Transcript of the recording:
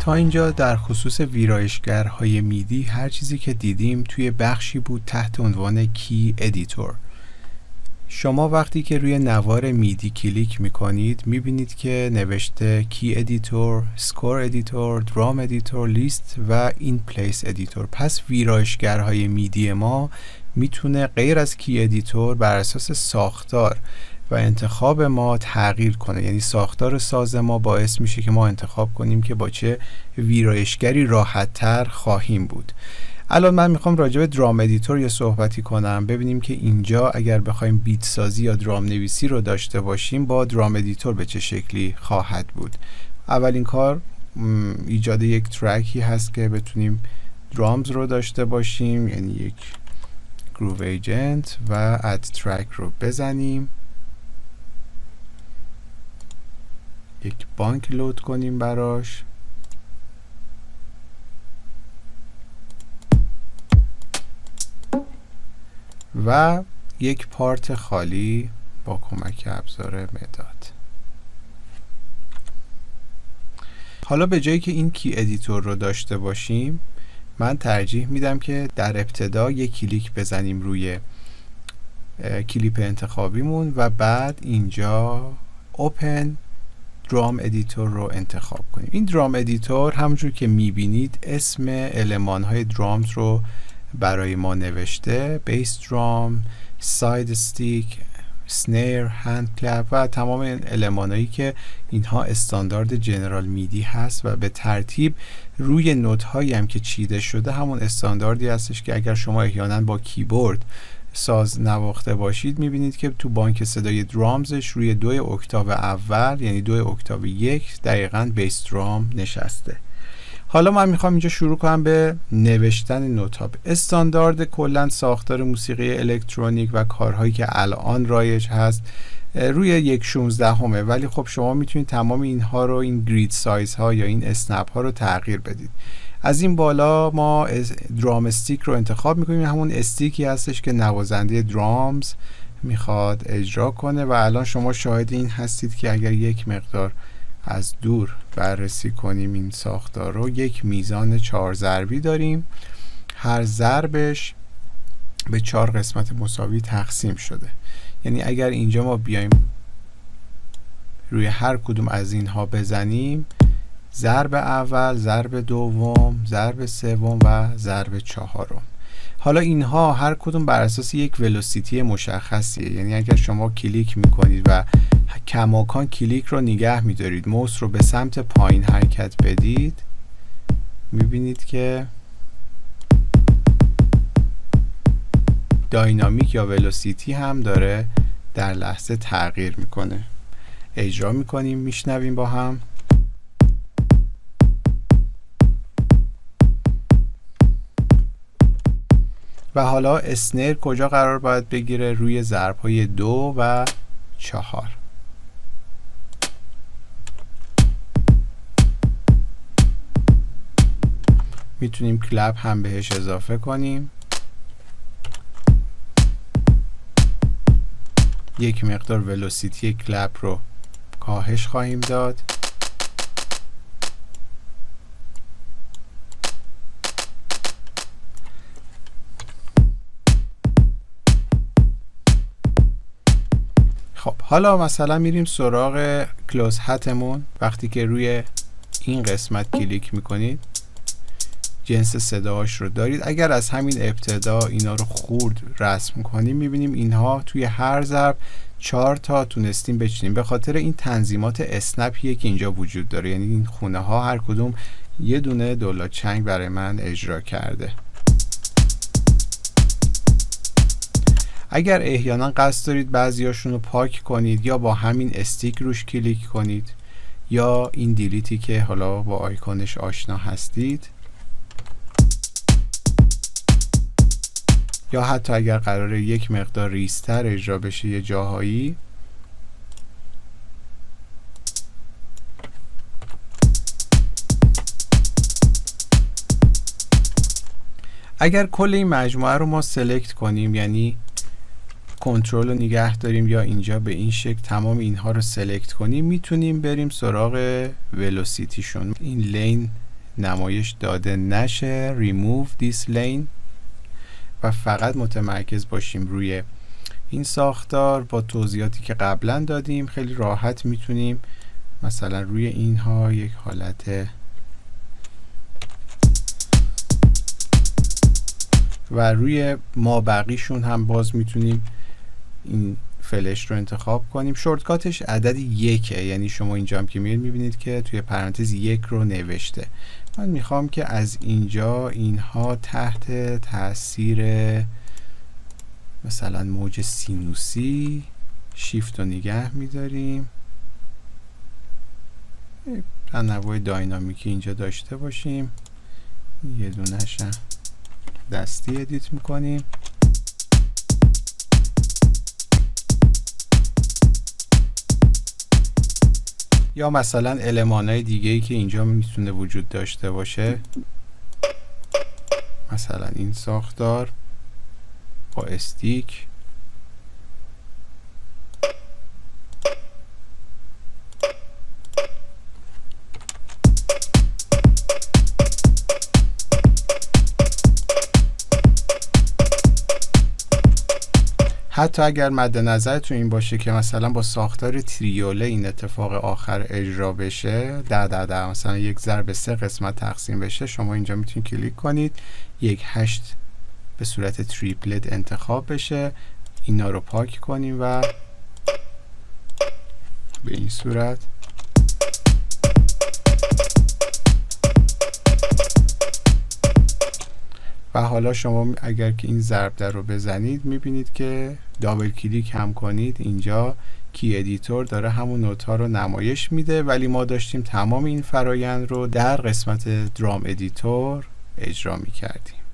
تا اینجا در خصوص ویرایشگرهای میدی هر چیزی که دیدیم توی بخشی بود تحت عنوان کی ادیتور. شما وقتی که روی نوار میدی کلیک میکنید میبینید که نوشته کی ادیتور، سکور ادیتور، درام ادیتور، لیست و این پلیس ادیتور. پس ویرایشگرهای میدی ما میتونه غیر از کی ادیتور بر اساس ساختار و انتخاب ما تغییر کنه. یعنی ساختار ساز ما باعث میشه که ما انتخاب کنیم که با چه ویرایشگری راحت تر خواهیم بود. الان من میخوام راجع به درام ادیتور یه صحبتی کنم. ببینیم که اینجا اگر بخوایم بیت سازی یا درام نویسی رو داشته باشیم با درام ادیتور به چه شکلی خواهد بود. اولین کار ایجاد یک ترکی هست که بتونیم درامز رو داشته باشیم، یعنی یک گروو ایجنت و اد ترک رو بزنیم، یک بانک لود کنیم براش و یک پارت خالی با کمک ابزار مداد. حالا به جایی که این کی ادیتور رو داشته باشیم من ترجیح میدم که در ابتدا یک کلیک بزنیم روی کلیپ انتخابیمون و بعد اینجا اوپن درام ادیتور رو انتخاب کنیم. این درام ادیتور همونجور که میبینید اسم المان‌های درامز رو برای ما نوشته: بیس درام، ساید استیک، سنیر، هند کلپ و تمام این المان‌هایی که اینها استاندارد جنرال میدی هست و به ترتیب روی نوت‌هایی هم که چیده شده همون استانداردی هستش که اگر شما احیانا با کیبورد ساز نواخته باشید میبینید که تو بانک صدای درامزش روی 2 اکتاو اول یعنی 2 اکتاو 1 دقیقاً بیس درام نشسته. حالا من میخوام اینجا شروع کنم به نوشتن نوتا. استاندارد کلا ساختار موسیقی الکترونیک و کارهایی که الان رایج هست روی 1/16 ولی خب شما میتونید تمام اینها رو، این گرید سایز ها یا این اسنپ ها رو تغییر بدید. از این بالا ما درام استیک رو انتخاب میکنیم، همون استیکی هستش که نوازنده درامز میخواد اجرا کنه و الان شما شاهد این هستید که اگر یک مقدار از دور بررسی کنیم این ساختار رو، یک میزان 4 ضربی داریم، هر ضربش به 4 قسمت مساوی تقسیم شده. یعنی اگر اینجا ما بیایم روی هر کدوم از اینها بزنیم، ضرب اول، ضرب دوم، ضرب سوم و ضرب چهارم. حالا اینها هر کدوم بر اساس یک ولوسیتی مشخصیه. یعنی اگر شما کلیک میکنید و کماکان کلیک رو نگه میدارید، موس رو به سمت پایین حرکت بدید، میبینید که داینامیک یا ولوسیتی هم داره در لحظه تغییر میکنه. اجرا میکنیم، میشنویم با هم. و حالا اسنیر کجا قرار باید بگیره؟ روی ضرب‌های 2 و 4. میتونیم کلپ هم بهش اضافه کنیم. یک مقدار ولوسیتی کلپ رو کاهش خواهیم داد. خب حالا مثلا میریم سراغ کلوز هتمون. وقتی که روی این قسمت کلیک میکنید جنس صداهاش رو دارید. اگر از همین ابتدا اینا رو خورد رسم کنیم میبینیم اینها توی هر ضرب 4 تا تونستیم بچینیم، به خاطر این تنظیمات اسنپیه که اینجا وجود داره. یعنی این خونه ها هر کدوم یه دونه دولا چنگ برای من اجرا کرده. اگر احیانا قصد دارید بعضیاشون رو پاک کنید یا با همین استیک روش کلیک کنید یا این دیلیتی که حالا با آیکونش آشنا هستید، یا حتی اگر قراره یک مقدار ریزتر اجرا بشه یه جاهایی، اگر کل این مجموعه رو ما سلکت کنیم، یعنی کنترل رو نگه داریم یا اینجا به این شکل تمام اینها رو سلکت کنیم، میتونیم بریم سراغ ولوسیتیشون. این لین نمایش داده نشه remove this lane و فقط متمرکز باشیم روی این ساختار. با توضیحاتی که قبلا دادیم خیلی راحت میتونیم مثلا روی اینها یک حالت و روی مابقیشون هم باز میتونیم این فلش رو انتخاب کنیم. شورتکاتش عدد 1، یعنی شما اینجا هم که میبینید که توی پرانتز 1 رو نوشته. من میخوام که از اینجا اینها تحت تاثیر مثلا موج سینوسی شیفت رو نگه میداریم، تنوع داینامیکی اینجا داشته باشیم، یه دونش دستی ادیت میکنیم. یا مثلا المانای دیگه‌ای که اینجا میتونه وجود داشته باشه، مثلا این ساختار با استیک حتی اگر مد نظرتون این باشه که مثلا با ساختار تریوله این اتفاق آخر اجرا بشه، در مثلا 1 ضرب 3 قسمت تقسیم بشه، شما اینجا میتونید کلیک کنید 1 8 به صورت تریپلت انتخاب بشه، اینا رو پاک کنیم و به این صورت و حالا شما اگر که این ضرب در رو بزنید میبینید که دابل کلیک هم کنید اینجا کی ادیتور داره همون نوت ها رو نمایش میده، ولی ما داشتیم تمام این فرایند رو در قسمت درام ادیتور اجرا میکردیم.